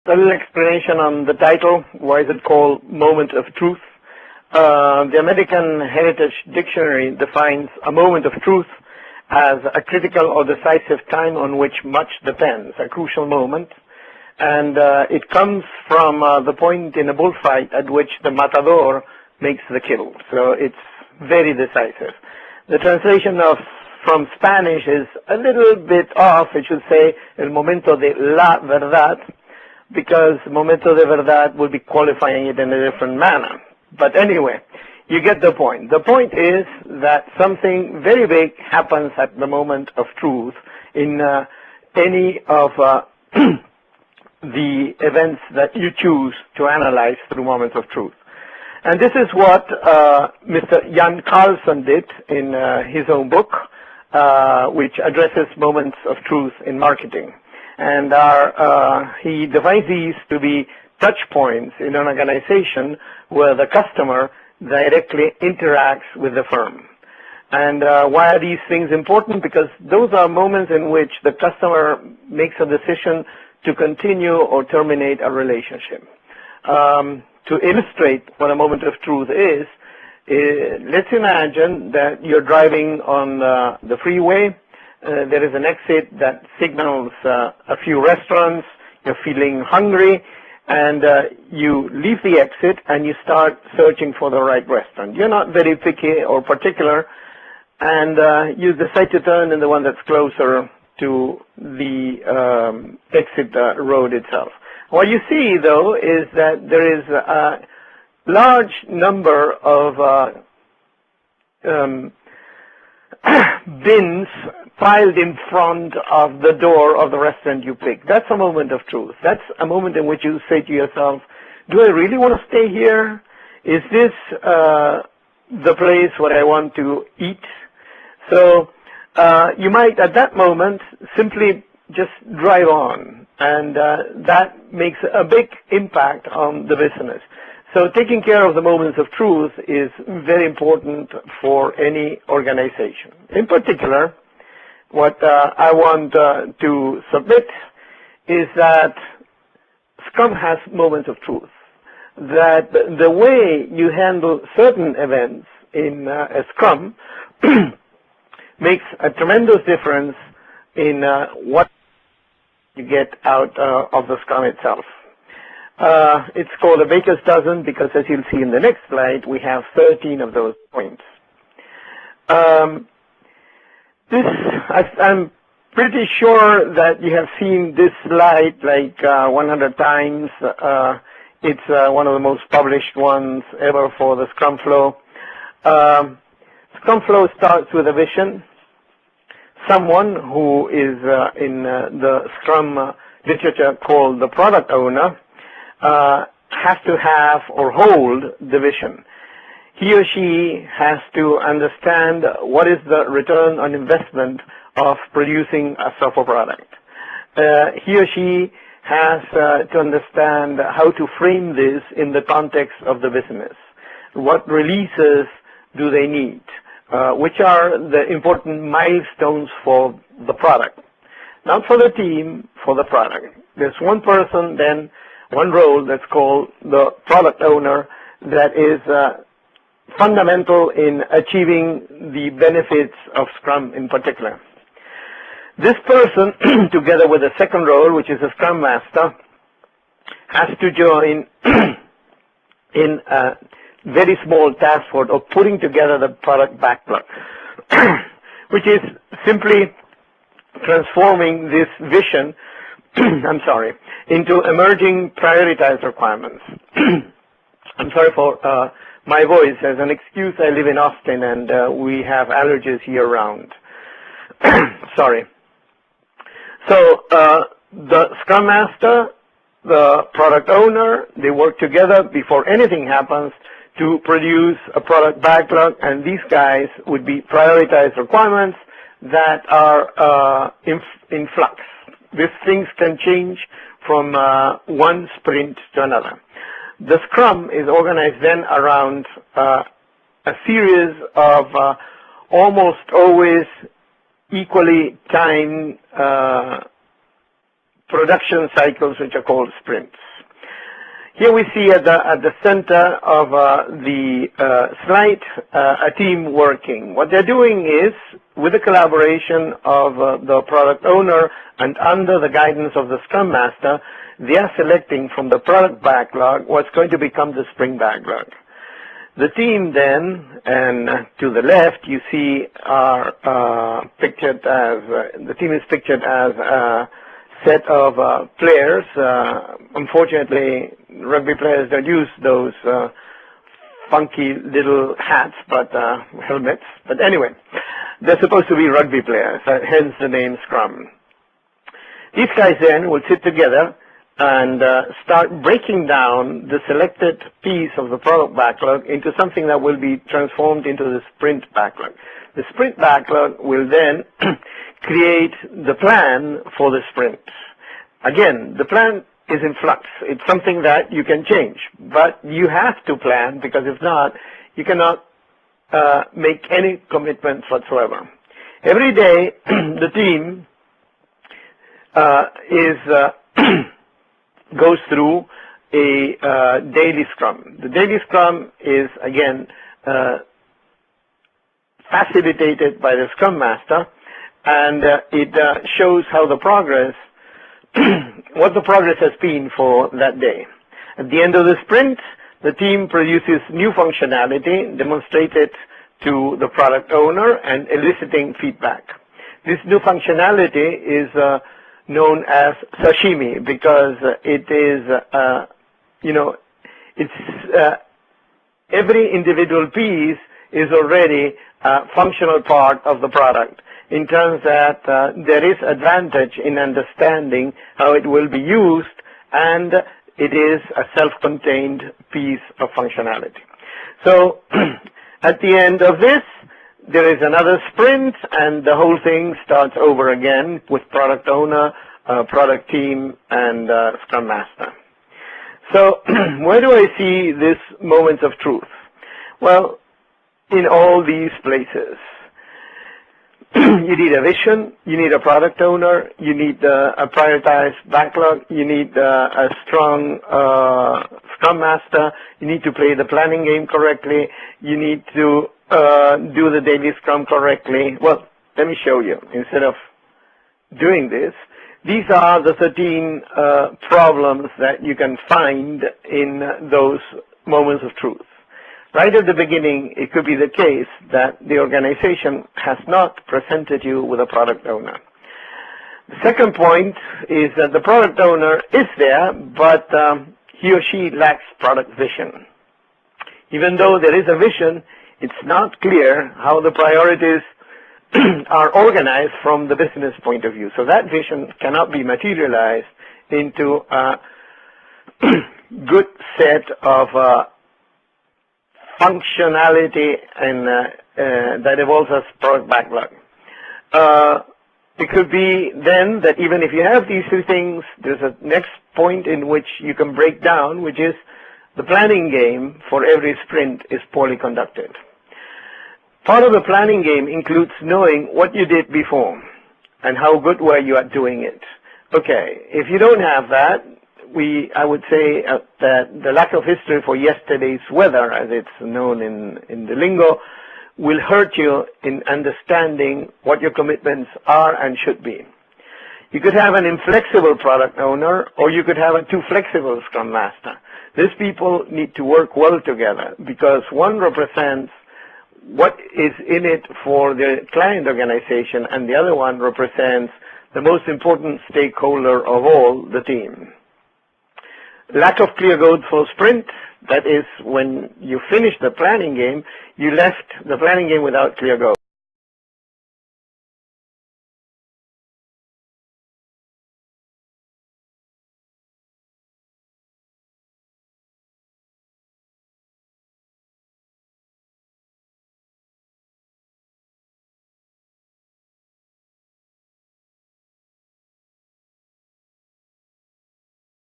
A little explanation on the title. Why is it called Moment of Truth? The American Heritage Dictionary defines a moment of truth as a critical or decisive time on which much depends, a crucial moment. And it comes from the point in a bullfight at which the matador makes the kill. So it's very decisive. The translation from Spanish is a little bit off. It should say el momento de la verdad, because momento de verdad will be qualifying it in a different manner. But anyway, you get the point. The point is that something very big happens at the moment of truth in any of the events that you choose to analyze through moments of truth. And this is what Mr. Jan Carlson did in his own book, which addresses moments of truth in marketing. And he defines these to be touch points in an organization where the customer directly interacts with the firm. And why are these things important? Because those are moments in which the customer makes a decision to continue or terminate a relationship. To illustrate what a moment of truth is, let's imagine that you're driving on the freeway. There is an exit that signals a few restaurants. You're feeling hungry, and you leave the exit and you start searching for the right restaurant. You're not very picky or particular, and you decide to turn in the one that's closer to the exit road itself. What you see, though, is that there is a large number of bins piled in front of the door of the restaurant you pick. That's a moment of truth. That's a moment in which you say to yourself, do I really want to stay here? Is this the place where I want to eat? So you might, at that moment, simply just drive on, and that makes a big impact on the business. So taking care of the moments of truth is very important for any organization. In particular, what I want to submit is that Scrum has moments of truth, that the way you handle certain events in a Scrum makes a tremendous difference in what you get out of the Scrum itself. It's called a baker's dozen because, as you'll see in the next slide, we have 13 of those points. I'm pretty sure that you have seen this slide like 100 times. It's one of the most published ones ever for the Scrum Flow. Scrum Flow starts with a vision. Someone who is in the Scrum literature called the product owner has to have or hold the vision. He or she has to understand what is the return on investment of producing a software product. He or she has to understand how to frame this in the context of the business. What releases do they need? Which are the important milestones for the product? Not for the team, for the product. There's one person, then one role that's called the product owner that is fundamental in achieving the benefits of Scrum in particular. This person, together with a second role, which is a Scrum Master, has to join in a very small task force of putting together the product backlog, which is simply transforming this vision into emerging prioritized requirements. I'm sorry for my voice. As an excuse, I live in Austin and we have allergies year-round. Sorry. So the Scrum Master, the product owner, they work together before anything happens to produce a product backlog, and these guys would be prioritized requirements that are in flux. These things can change from one sprint to another. The Scrum is organized then around a series of almost always equally timed production cycles, which are called sprints. Here we see at the center of the slide a team working. What they're doing is, with the collaboration of the product owner and under the guidance of the Scrum Master, they are selecting from the product backlog what's going to become the sprint backlog. The team then, and to the left, you see are pictured as, the team is pictured as a set of players. Unfortunately, rugby players don't use those funky little hats, but helmets. But anyway, they're supposed to be rugby players, hence the name Scrum. These guys then will sit together and start breaking down the selected piece of the product backlog into something that will be transformed into the sprint backlog. The sprint backlog will then create the plan for the sprint. Again, the plan is in flux. It's something that you can change, but you have to plan, because if not, you cannot make any commitments whatsoever. Every day, the team goes through a daily scrum. The daily scrum is, again, facilitated by the Scrum Master, and it shows how the progress, what the progress has been for that day. At the end of the sprint, the team produces new functionality, demonstrated to the product owner, and eliciting feedback. This new functionality is known as sashimi, because it is, every individual piece is already a functional part of the product, in terms that there is advantage in understanding how it will be used, and it is a self-contained piece of functionality. So at the end of this, there is another sprint, and the whole thing starts over again with product owner, product team, and Scrum Master. So where do I see this moments of truth? Well, in all these places. You need a vision, you need a product owner, you need a prioritized backlog, you need a strong Scrum Master, you need to play the planning game correctly, you need to do the daily Scrum correctly. Well, let me show you. Instead of doing this, these are the 13 problems that you can find in those moments of truth. Right at the beginning, it could be the case that the organization has not presented you with a product owner. The second point is that the product owner is there, but he or she lacks product vision. Even though there is a vision, it's not clear how the priorities are organized from the business point of view. So that vision cannot be materialized into a good set of functionality and that evolves as product backlog. It could be then that even if you have these three things, there's a next point in which you can break down, which is the planning game for every sprint is poorly conducted. Part of the planning game includes knowing what you did before and how good were you at doing it. Okay, if you don't have that, I would say that the lack of history for yesterday's weather, as it's known in the lingo, will hurt you in understanding what your commitments are and should be. You could have an inflexible product owner, or you could have a too flexible Scrum Master. These people need to work well together, because one represents what is in it for the client organization, and the other one represents the most important stakeholder of all, the team. Lack of clear goals for sprint, that is when you finish the planning game, you left the planning game without clear goals.